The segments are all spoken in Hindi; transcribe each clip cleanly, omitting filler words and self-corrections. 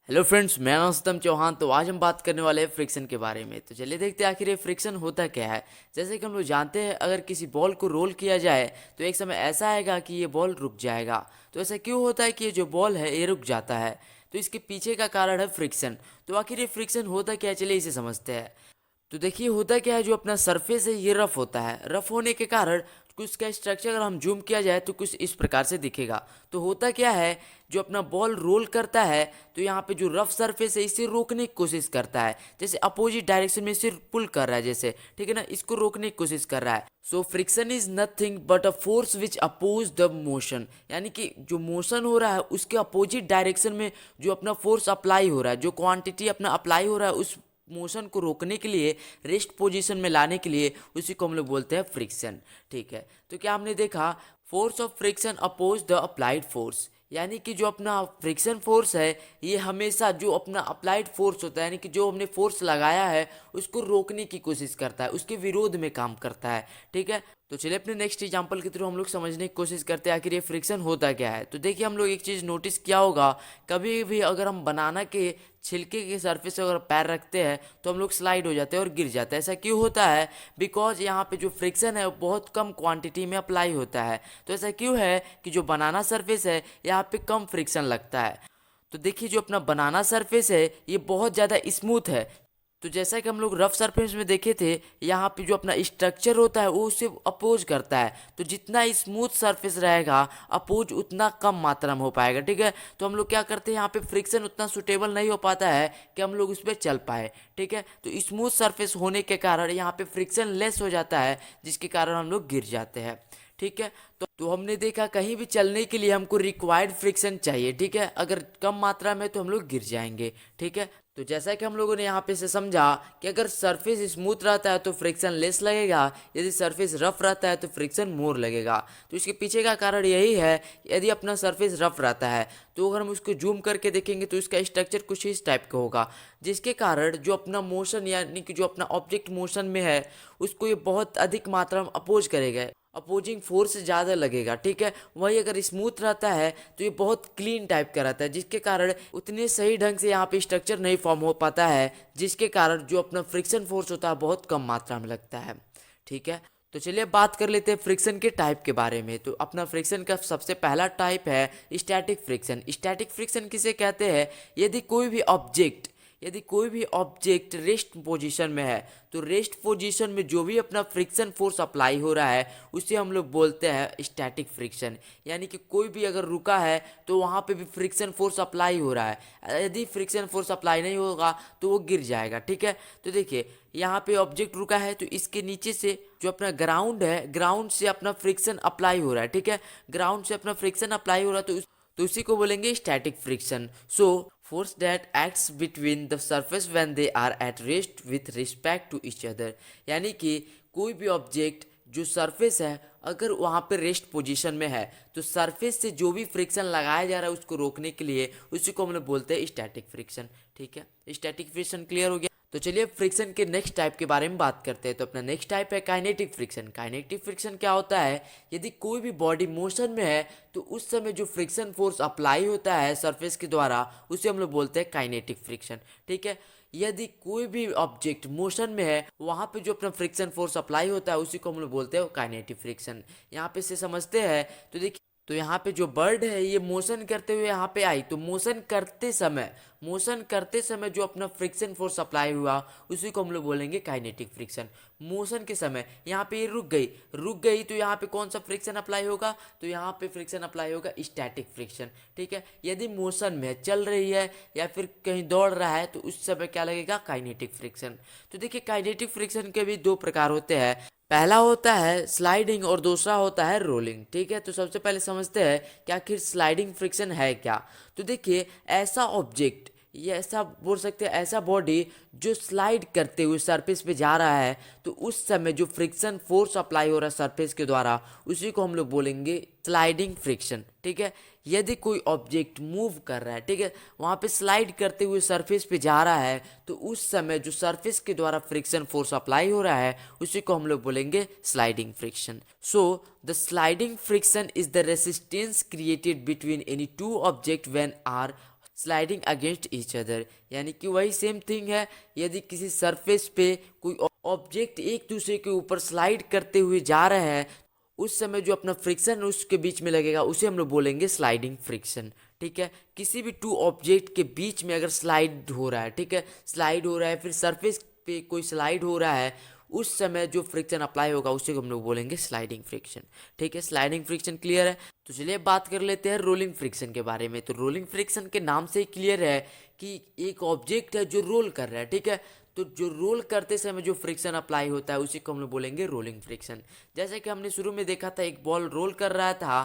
हेलो फ्रेंड्स, मैं नौस्तम चौहान। तो आज हम बात करने वाले हैं फ्रिक्शन के बारे में। तो चलिए देखते हैं आखिर ये फ्रिक्शन होता क्या है। जैसे कि हम लोग जानते हैं, अगर किसी बॉल को रोल किया जाए तो एक समय ऐसा आएगा कि ये बॉल रुक जाएगा। तो ऐसा क्यों होता है कि ये जो बॉल है ये रुक जाता है? तो इसके पीछे का कारण है फ्रिक्शन। तो आखिर ये फ्रिक्शन होता क्या है, चलिए इसे समझते हैं। तो देखिए होता क्या है, जो अपना सरफेस है ये रफ होता है। रफ होने के कारण कुछ का स्ट्रक्चर अगर हम जूम किया जाए तो कुछ इस प्रकार से दिखेगा। तो होता क्या है, जो अपना बॉल रोल करता है तो यहाँ पे जो रफ सरफेस है इसे रोकने की कोशिश करता है। जैसे अपोजिट डायरेक्शन में इसे पुल कर रहा है, जैसे ठीक है ना, इसको रोकने की कोशिश कर रहा है। So friction is nothing but a force which oppose the motion. यानी कि जो मोशन हो रहा है उसके अपोजिट डायरेक्शन में जो अपना फोर्स अप्लाई हो रहा है, जो क्वांटिटी अपना अप्लाई हो रहा है उस मोशन को रोकने के लिए, रेस्ट पोजीशन में लाने के लिए, उसी को हम लोग बोलते हैं फ्रिक्शन। ठीक है, तो क्या हमने देखा, force of friction oppose the applied force. यानी कि जो अपना फ्रिक्शन फोर्स है ये हमेशा जो अपना अप्लाइड फोर्स होता है, यानी कि जो हमने फोर्स लगाया है उसको रोकने की कोशिश करता है, उसके विरोध में काम करता है। ठीक है, तो चलिए अपने नेक्स्ट एग्जांपल के थ्रू हम लोग समझने की कोशिश करते हैं आखिर ये फ्रिक्शन होता क्या है। तो देखिए हम लोग एक चीज़ नोटिस किया होगा, कभी भी अगर हम बनाना के छिलके के सरफेस पे अगर पैर रखते हैं तो हम लोग स्लाइड हो जाते हैं और गिर जाते हैं। ऐसा क्यों होता है? बिकॉज यहाँ पे जो फ्रिक्शन है वो बहुत कम क्वांटिटी में अप्लाई होता है। तो ऐसा क्यों है कि जो बनाना सरफेस है यहाँ पे कम फ्रिक्शन लगता है। तो देखिए जो अपना बनाना सरफेस है ये बहुत ज़्यादा स्मूथ है। तो जैसा कि हम लोग रफ सरफेस में देखे थे, यहाँ पे जो अपना स्ट्रक्चर होता है वो उसे अपोज करता है। तो जितना स्मूथ सरफेस रहेगा अपोज उतना कम मात्रा में हो पाएगा। ठीक है, तो हम लोग क्या करते हैं, यहाँ पे फ्रिक्शन उतना सुटेबल नहीं हो पाता है कि हम लोग उस पर चल पाए। ठीक है, तो स्मूथ सरफेस होने के कारण यहाँ पे फ्रिक्शन लेस हो जाता है, जिसके कारण हम लोग गिर जाते हैं। ठीक है, तो हमने देखा कहीं भी चलने के लिए हमको रिक्वायर्ड फ्रिक्शन चाहिए। ठीक है, अगर कम मात्रा में तो हम लोग गिर जाएंगे। ठीक है, तो जैसा कि हम लोगों ने यहाँ पे से समझा कि अगर सरफेस स्मूथ रहता है तो फ्रिक्शन लेस लगेगा, यदि सरफेस रफ रहता है तो फ्रिक्शन मोर लगेगा। तो इसके पीछे का कारण यही है कि यदि अपना सरफेस रफ रहता है तो अगर हम उसको जूम करके देखेंगे तो इसका स्ट्रक्चर कुछ इस टाइप का होगा, जिसके कारण जो अपना मोशन यानी कि जो अपना ऑब्जेक्ट मोशन में है उसको ये बहुत अधिक मात्रा में अपोज करेगा, अपोजिंग फोर्स ज़्यादा लगेगा। ठीक है, वही अगर स्मूथ रहता है तो ये बहुत क्लीन टाइप का रहता है, जिसके कारण उतने सही ढंग से यहाँ पे स्ट्रक्चर नहीं फॉर्म हो पाता है, जिसके कारण जो अपना फ्रिक्शन फोर्स होता है बहुत कम मात्रा में लगता है। ठीक है, तो चलिए बात कर लेते हैं फ्रिक्शन के टाइप के बारे में। तो अपना फ्रिक्शन का सबसे पहला टाइप है स्टैटिक फ्रिक्शन। स्टैटिक फ्रिक्शन किसे कहते हैं? यदि कोई भी ऑब्जेक्ट रेस्ट पोजीशन में है तो रेस्ट पोजीशन में जो भी अपना फ्रिक्शन फोर्स अप्लाई हो रहा है उसे हम लोग बोलते हैं स्टैटिक फ्रिक्शन। यानी कि कोई भी अगर रुका है तो वहाँ पे भी फ्रिक्शन फोर्स अप्लाई हो रहा है, यदि फ्रिक्शन फोर्स अप्लाई नहीं होगा तो वो गिर जाएगा। ठीक है, तो देखिए यहाँ पे ऑब्जेक्ट रुका है तो इसके नीचे से जो अपना ग्राउंड है, ग्राउंड से अपना फ्रिक्शन अप्लाई हो रहा है। ठीक है, ग्राउंड से अपना फ्रिक्शन अप्लाई हो रहा है तो उसी को बोलेंगे static friction. So force that acts between the surface when they are at rest with respect to each other। यानी कि कोई भी ऑब्जेक्ट जो सरफेस है अगर वहाँ पे रेस्ट पोजीशन में है तो सरफेस से जो भी फ्रिक्शन लगाया जा रहा है उसको रोकने के लिए उसी को हम लोग बोलते हैं स्टैटिक फ्रिक्शन। ठीक है, स्टैटिक फ्रिक्शन क्लियर हो गया। तो चलिए फ्रिक्शन के नेक्स्ट टाइप के बारे में बात करते हैं। तो अपना नेक्स्ट टाइप है काइनेटिक फ्रिक्शन। काइनेटिक फ्रिक्शन क्या होता है? यदि कोई भी बॉडी मोशन में है तो उस समय जो फ्रिक्शन फोर्स अप्लाई होता है सरफेस के द्वारा उसे हम लोग बोलते हैं काइनेटिक फ्रिक्शन। ठीक है, यदि कोई भी ऑब्जेक्ट मोशन में है वहाँ पे जो अपना फ्रिक्शन फोर्स अप्लाई होता है उसी को हम लोग बोलते हैं काइनेटिक फ्रिक्शन। यहाँ पे से समझते हैं। तो देखिए, तो यहाँ पे जो बर्ड है ये मोशन करते हुए यहाँ पे आई, तो मोशन करते समय जो अपना फ्रिक्शन फोर्स अप्लाई हुआ उसी को हम लोग बोलेंगे काइनेटिक फ्रिक्शन। मोशन के समय यहाँ पे ये रुक गई तो यहाँ पे कौन सा फ्रिक्शन अप्लाई होगा? तो यहाँ पे फ्रिक्शन अप्लाई होगा स्टैटिक फ्रिक्शन। ठीक है, यदि मोशन में है, चल रही है या फिर कहीं दौड़ रहा है तो उस समय क्या लगेगा? Kinetic friction. तो देखिए काइनेटिक फ्रिक्शन के भी दो प्रकार होते हैं। पहला होता है स्लाइडिंग और दूसरा होता है रोलिंग। ठीक है, तो सबसे पहले समझते हैं कि आखिर स्लाइडिंग फ्रिक्शन है क्या। तो देखिए ऐसा ऑब्जेक्ट, ये ऐसा बोल सकते हैं ऐसा बॉडी जो स्लाइड करते हुए सरफेस पे जा रहा है तो उस समय जो फ्रिक्शन फोर्स अप्लाई हो रहा है सरफेस के द्वारा उसी को हम लोग बोलेंगे स्लाइडिंग फ्रिक्शन। ठीक है, यदि कोई ऑब्जेक्ट मूव कर रहा है, ठीक है, वहाँ पे स्लाइड करते हुए सरफेस पे जा रहा है तो उस समय जो सरफेस के द्वारा फ्रिक्शन फोर्स अप्लाई हो रहा है उसी को हम लोग बोलेंगे sliding friction. So the sliding friction is the resistance created between any two object when are sliding against each other, यानी कि वही सेम थिंग है। यदि किसी सरफेस पे कोई ऑब्जेक्ट एक दूसरे के ऊपर स्लाइड करते हुए जा रहा है, उस समय जो अपना फ्रिक्शन उसके बीच में लगेगा उसे हम लोग बोलेंगे स्लाइडिंग फ्रिक्शन। ठीक है, किसी भी टू ऑब्जेक्ट के बीच में अगर स्लाइड हो रहा है, ठीक है, स्लाइड हो रहा है, फिर सरफेस पे कोई स्लाइड हो रहा है, उस समय जो फ्रिक्शन अप्लाई होगा उसे हम लोग बोलेंगे स्लाइडिंग फ्रिक्शन। ठीक है, स्लाइडिंग फ्रिक्शन क्लियर है। तो चलिए बात कर लेते हैं रोलिंग फ्रिक्शन के बारे में। तो रोलिंग फ्रिक्शन के नाम से ही क्लियर है कि एक ऑब्जेक्ट है जो रोल कर रहा है। ठीक है, तो जो रोल करते समय जो फ्रिक्शन अप्लाई होता है उसी को हम लोग बोलेंगे रोलिंग फ्रिक्शन। जैसे कि हमने शुरू में देखा था, एक बॉल रोल कर रहा था,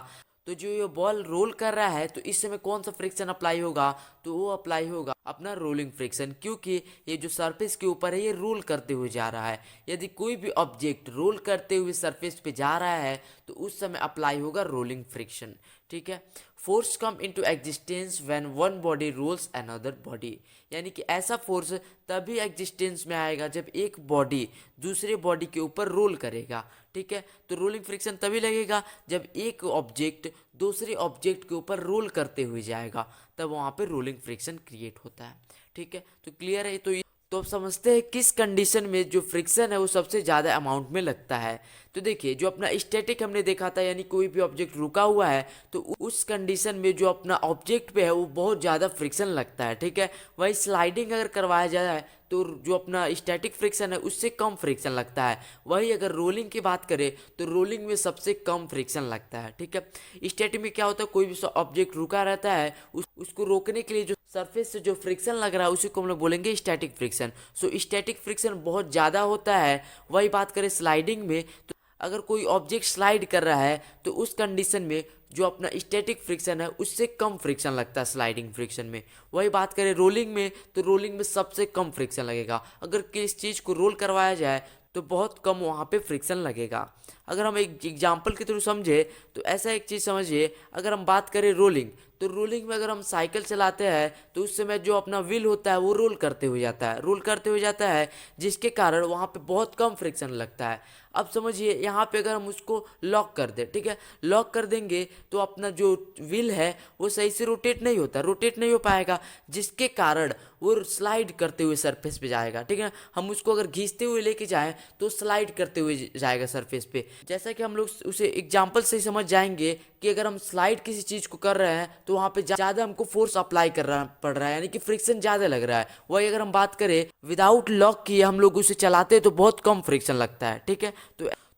तो जो ये बॉल रोल कर रहा है तो इस समय कौन सा फ्रिक्शन अप्लाई होगा, तो वो अप्लाई होगा अपना रोलिंग फ्रिक्शन, क्योंकि ये जो सरफेस के ऊपर है ये रोल करते हुए जा रहा है। यदि कोई भी ऑब्जेक्ट रोल करते हुए सरफेस पे जा रहा है तो उस समय अप्लाई होगा रोलिंग फ्रिक्शन। ठीक है, force come into existence when one body rolls another body, यानी कि ऐसा फोर्स तभी एग्जिस्टेंस में आएगा जब एक बॉडी दूसरे बॉडी के ऊपर रोल करेगा। ठीक है, तो रोलिंग फ्रिक्शन तभी लगेगा जब एक ऑब्जेक्ट दूसरे ऑब्जेक्ट के ऊपर रोल करते हुए जाएगा, तब वहाँ पे रोलिंग फ्रिक्शन क्रिएट होता है। ठीक है, तो क्लियर है। तो अब समझते हैं किस कंडीशन में जो फ्रिक्शन है वो सबसे ज़्यादा अमाउंट में लगता है। तो देखिए, जो अपना स्टैटिक हमने देखा था, यानी कोई भी ऑब्जेक्ट रुका हुआ है तो उस कंडीशन में जो अपना ऑब्जेक्ट पे है वो बहुत ज़्यादा फ्रिक्शन लगता है। ठीक है, वही स्लाइडिंग अगर करवाया जाए तो जो अपना स्टैटिक फ्रिक्शन है उससे कम फ्रिक्शन लगता है। वही अगर रोलिंग की बात करें तो रोलिंग में सबसे कम फ्रिक्शन लगता है। ठीक है, स्टैटिक में क्या होता है, कोई भी ऑब्जेक्ट रुका रहता है, उसको रोकने के लिए जो सरफेस से जो फ्रिक्शन लग रहा है उसी को हम लोग बोलेंगे static friction. So static friction बहुत ज़्यादा होता है। वही बात करें स्लाइडिंग में, तो अगर कोई ऑब्जेक्ट स्लाइड कर रहा है तो उस कंडीशन में जो अपना स्टैटिक फ्रिक्शन है उससे कम फ्रिक्शन लगता है स्लाइडिंग फ्रिक्शन में। वही बात करें रोलिंग में, तो रोलिंग में सबसे कम फ्रिक्शन लगेगा। अगर किसी चीज़ को रोल करवाया जाए तो बहुत कम वहाँ पे फ्रिक्शन लगेगा। अगर हम एक एग्जांपल के थ्रू समझे तो ऐसा एक चीज़ समझिए, अगर हम बात करें रोलिंग, तो रोलिंग में अगर हम साइकिल चलाते हैं तो उस समय जो अपना व्हील होता है वो रोल करते हुए जाता है, रोल करते हुए जाता है, जिसके कारण वहाँ पे बहुत कम फ्रिक्शन लगता है। अब समझिए यहाँ पे अगर हम उसको लॉक कर दें, ठीक है, लॉक कर देंगे तो अपना जो व्हील है वो सही से रोटेट नहीं होता, रोटेट नहीं हो पाएगा, जिसके कारण वो स्लाइड करते हुए सरफेस पे जाएगा। ठीक है, हम उसको अगर घींचते हुए लेके जाएं तो स्लाइड करते हुए जाएगा सरफेस पे। जैसा कि हम लोग उसे एग्जाम्पल से समझ जाएंगे कि अगर हम स्लाइड किसी चीज़ को कर रहे हैं तो वहाँ पे ज़्यादा हमको फोर्स अप्लाई करना पड़ रहा है, यानी कि फ्रिक्शन ज़्यादा लग रहा है। वही अगर हम बात करें विदाउट लॉक किए हम लोग उसे चलाते हैं तो बहुत कम फ्रिक्शन लगता है। ठीक है,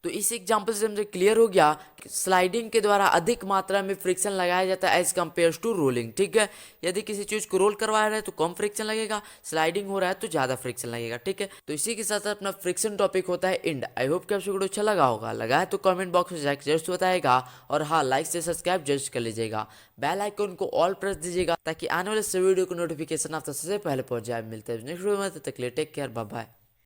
तो इस एग्जाम्पल से मुझे क्लियर हो गया कि स्लाइडिंग के द्वारा अधिक मात्रा में फ्रिक्शन लगाया जाता है एज कम्पेयर टू रोलिंग। ठीक है, यदि किसी चीज़ को रोल करवा रहा है तो कम फ्रिक्शन लगेगा, स्लाइडिंग हो रहा है तो ज़्यादा फ्रिक्शन लगेगा। ठीक है, तो इसी के साथ साथ अपना फ्रिक्शन टॉपिक होता है एंड। आई होप कि आपको वीडियो अच्छा लगा होगा, लगा है तो कमेंट बॉक्स में जाकर जस्ट बताएगा, और हाँ, लाइक से सब्सक्राइब जस्ट कर लीजिएगा, बेल आइकन को ऑल प्रेस दीजिएगा ताकि आने वाले सभी वीडियो को नोटिफिकेशन आपको सबसे पहले पहुंच जाए। मिलते हैं नेक्स्ट वीडियो में, तब तक के लिए टेक केयर, बाय बाय।